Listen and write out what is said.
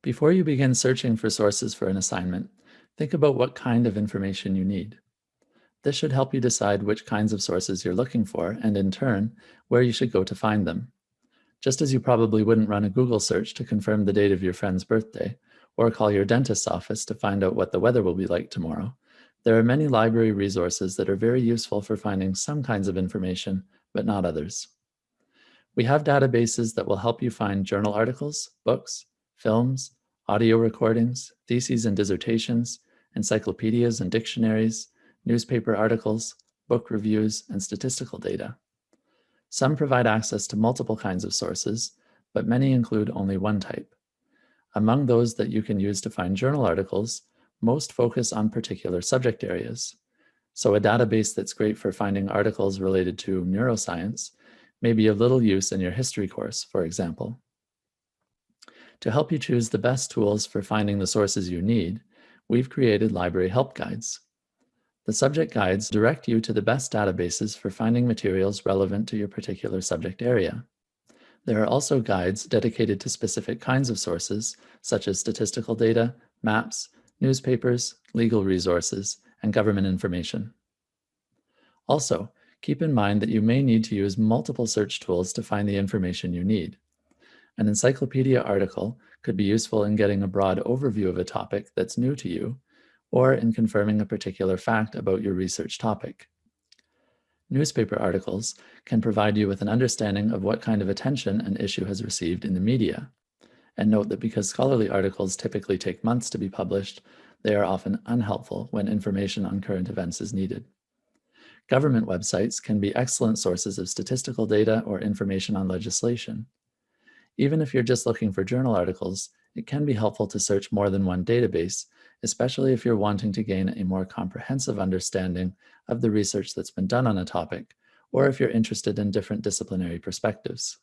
Before you begin searching for sources for an assignment, think about what kind of information you need. This should help you decide which kinds of sources you're looking for and, in turn, where you should go to find them. Just as you probably wouldn't run a Google search to confirm the date of your friend's birthday, or call your dentist's office to find out what the weather will be like tomorrow, there are many library resources that are very useful for finding some kinds of information, but not others. We have databases that will help you find journal articles, books, films, audio recordings, theses and dissertations, encyclopedias and dictionaries, newspaper articles, book reviews, and statistical data. Some provide access to multiple kinds of sources, but many include only one type. Among those that you can use to find journal articles, most focus on particular subject areas. So a database that's great for finding articles related to neuroscience may be of little use in your history course, for example. To help you choose the best tools for finding the sources you need, we've created library help guides. The subject guides direct you to the best databases for finding materials relevant to your particular subject area. There are also guides dedicated to specific kinds of sources, such as statistical data, maps, newspapers, legal resources, and government information. Also, keep in mind that you may need to use multiple search tools to find the information you need. An encyclopedia article could be useful in getting a broad overview of a topic that's new to you, or in confirming a particular fact about your research topic. Newspaper articles can provide you with an understanding of what kind of attention an issue has received in the media. And note that because scholarly articles typically take months to be published, they are often unhelpful when information on current events is needed. Government websites can be excellent sources of statistical data or information on legislation. Even if you're just looking for journal articles, it can be helpful to search more than one database, especially if you're wanting to gain a more comprehensive understanding of the research that's been done on a topic, or if you're interested in different disciplinary perspectives.